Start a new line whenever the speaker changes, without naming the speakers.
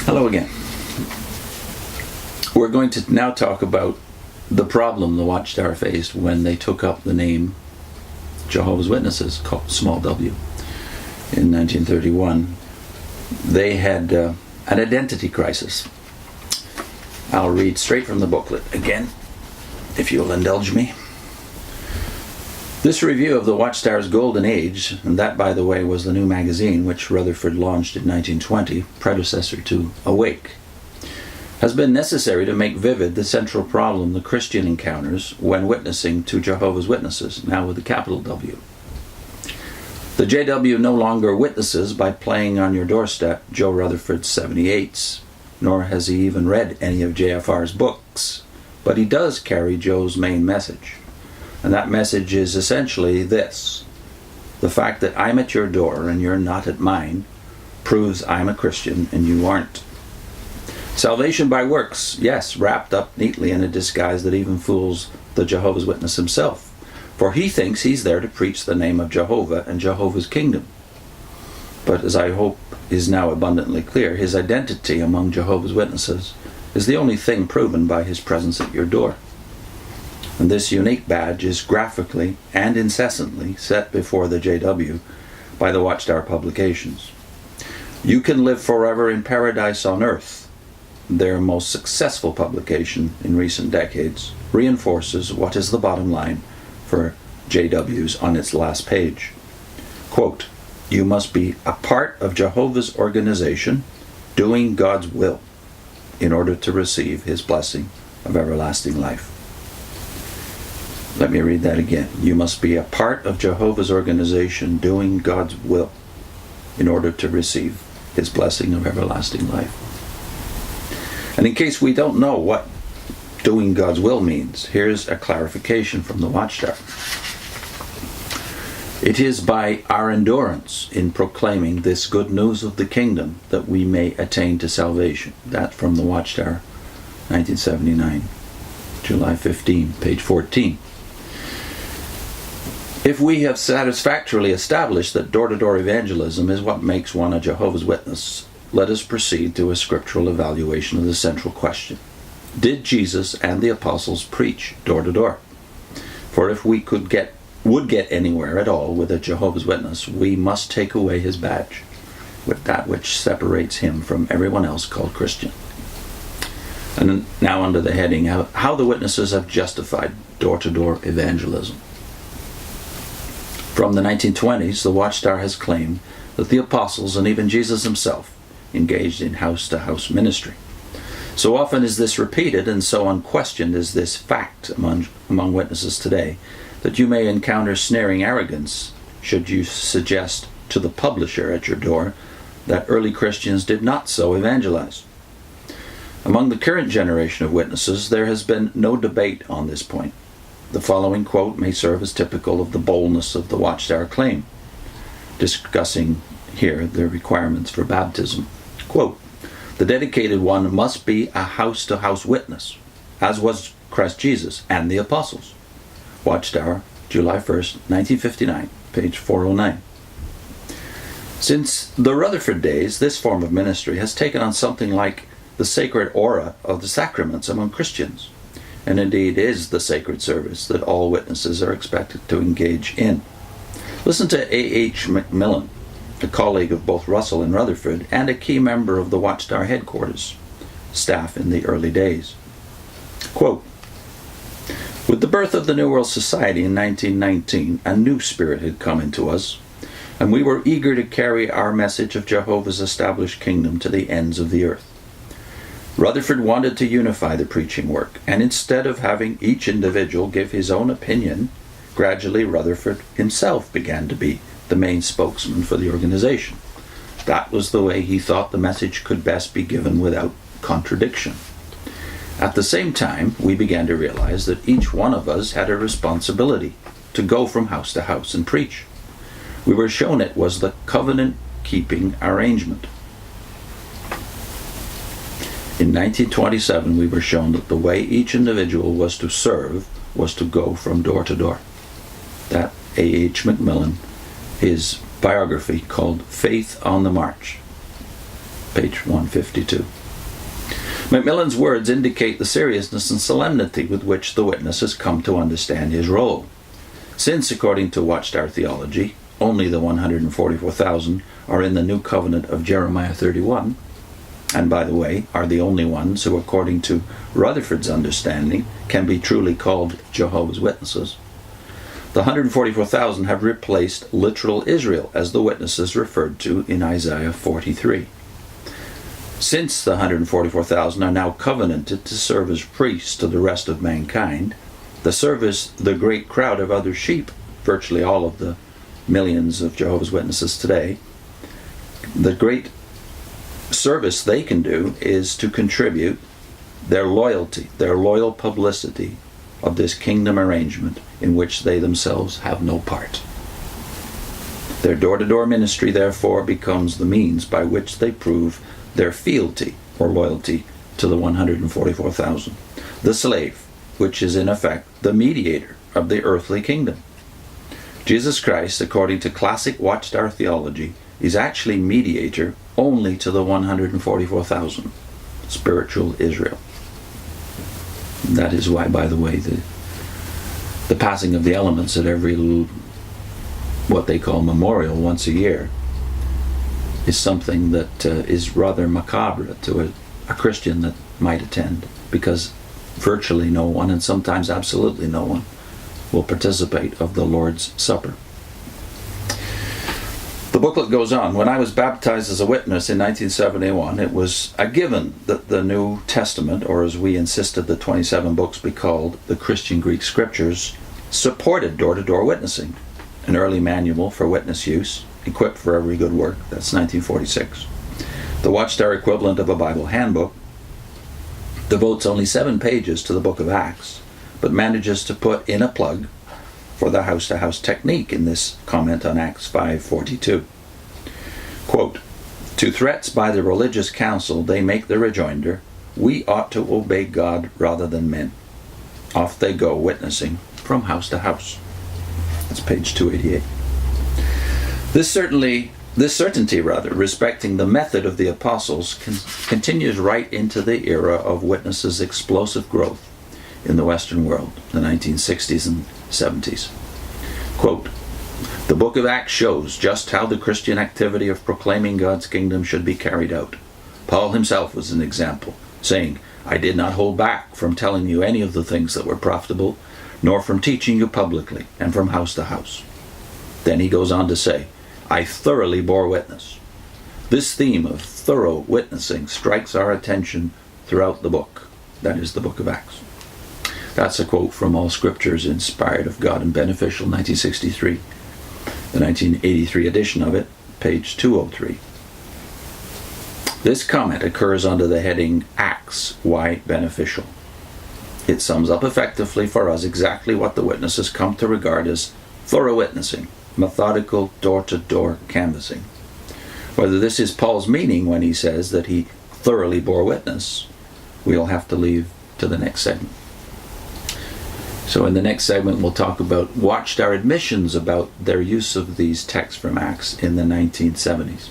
Hello again. We're going to now talk about the problem the Watchtower faced when they took up the name Jehovah's Witnesses, called small w, in 1931. They had an identity crisis. I'll read straight from the booklet again, if you'll indulge me. This review of the Watchtower's golden age, and that, by the way, was the new magazine which Rutherford launched in 1920, predecessor to Awake, has been necessary to make vivid the central problem the Christian encounters when witnessing to Jehovah's Witnesses, now with a capital W. The JW no longer witnesses by playing on your doorstep Joe Rutherford's 78s, nor has he even read any of JFR's books, but he does carry Joe's main message. And that message is essentially this: the fact that I'm at your door and you're not at mine proves I'm a Christian and you aren't. Salvation by works, yes, wrapped up neatly in a disguise that even fools the Jehovah's Witness himself, for he thinks he's there to preach the name of Jehovah and Jehovah's kingdom. But as I hope is now abundantly clear, his identity among Jehovah's Witnesses is the only thing proven by his presence at your door. And this unique badge is graphically and incessantly set before the JW by the Watchtower publications. You Can Live Forever in Paradise on Earth, their most successful publication in recent decades, reinforces what is the bottom line for JW's on its last page. Quote, "You must be a part of Jehovah's organization, doing God's will, in order to receive his blessing of everlasting life." Let me read that again. You must be a part of Jehovah's organization, doing God's will, in order to receive his blessing of everlasting life. And in case we don't know what doing God's will means, here's a clarification from the Watchtower. It is by our endurance in proclaiming this good news of the kingdom that we may attain to salvation. That from the Watchtower, 1979, July 15, page 14. If we have satisfactorily established that door-to-door evangelism is what makes one a Jehovah's Witness, let us proceed to a scriptural evaluation of the central question. Did Jesus and the apostles preach door-to-door? For if we would get anywhere at all with a Jehovah's Witness, we must take away his badge, with that which separates him from everyone else called Christian. And now under the heading, how the witnesses have justified door-to-door evangelism. From the 1920s, the Watchtower has claimed that the apostles and even Jesus himself engaged in house-to-house ministry. So often is this repeated and so unquestioned is this fact among witnesses today that you may encounter snaring arrogance should you suggest to the publisher at your door that early Christians did not so evangelize. Among the current generation of witnesses, there has been no debate on this point. The following quote may serve as typical of the boldness of the Watchtower claim, discussing here the requirements for baptism. Quote, "The dedicated one must be a house-to-house witness, as was Christ Jesus and the apostles." Watchtower, July 1st, 1959, page 409. Since the Rutherford days, this form of ministry has taken on something like the sacred aura of the sacraments among Christians, and indeed is the sacred service that all witnesses are expected to engage in. Listen to A.H. Macmillan, a colleague of both Russell and Rutherford, and a key member of the Watchtower headquarters staff in the early days. Quote, "With the birth of the New World Society in 1919, a new spirit had come into us, and we were eager to carry our message of Jehovah's established kingdom to the ends of the earth. Rutherford wanted to unify the preaching work, and instead of having each individual give his own opinion, gradually Rutherford himself began to be the main spokesman for the organization. That was the way he thought the message could best be given without contradiction. At the same time, we began to realize that each one of us had a responsibility to go from house to house and preach. We were shown it was the covenant-keeping arrangement. In 1927, we were shown that the way each individual was to serve was to go from door to door. That A.H. Macmillan, his biography called Faith on the March. page 152. Macmillan's words indicate the seriousness and solemnity with which the witness has come to understand his role. Since, according to Watchtower theology, only the 144,000 are in the new covenant of Jeremiah 31, and by the way, are the only ones who, according to Rutherford's understanding, can be truly called Jehovah's Witnesses, the 144,000 have replaced literal Israel as the witnesses referred to in Isaiah 43. Since the 144,000 are now covenanted to serve as priests to the rest of mankind, the great crowd of other sheep, virtually all of the millions of Jehovah's Witnesses today, the great service they can do is to contribute their loyalty, their loyal publicity of this kingdom arrangement in which they themselves have no part. Their door-to-door ministry, therefore, becomes the means by which they prove their fealty or loyalty to the 144,000. The slave, which is in effect the mediator of the earthly kingdom. Jesus Christ, according to classic Watchtower theology, is actually mediator only to the 144,000, spiritual Israel. That is why, by the way, the passing of the elements at every what they call memorial once a year is something that is rather macabre to a Christian that might attend, because virtually no one, and sometimes absolutely no one, will participate of the Lord's Supper. The booklet goes on. When I was baptized as a witness in 1971, it was a given that the New Testament, or as we insisted the 27 books be called, the Christian Greek Scriptures, supported door-to-door witnessing, an early manual for witness use, equipped for every good work. That's 1946. The Watchtower equivalent of a Bible handbook devotes only 7 pages to the book of Acts, but manages to put in a plug for the house-to-house technique in this comment on Acts 5:42. Quote, "To threats by the religious council they make the rejoinder, we ought to obey God rather than men. Off they go witnessing from house to house." That's page 288. This certainty respecting the method of the apostles continues right into the era of witnesses' explosive growth in the Western world, the 1960s and 70s. Quote, "The book of Acts shows just how the Christian activity of proclaiming God's kingdom should be carried out. Paul himself was an example, saying, 'I did not hold back from telling you any of the things that were profitable, nor from teaching you publicly and from house to house.' Then he goes on to say, 'I thoroughly bore witness.' This theme of thorough witnessing strikes our attention throughout the book. That is the book of Acts." That's a quote from All Scriptures Inspired of God and Beneficial, 1963. The 1983 edition of it, page 203. This comment occurs under the heading Acts, Why Beneficial. It sums up effectively for us exactly what the witnesses come to regard as thorough witnessing, methodical door-to-door canvassing. Whether this is Paul's meaning when he says that he thoroughly bore witness, we'll have to leave to the next segment. So in the next segment, we'll talk about Watchtower admissions about their use of these texts from Acts in the 1970s.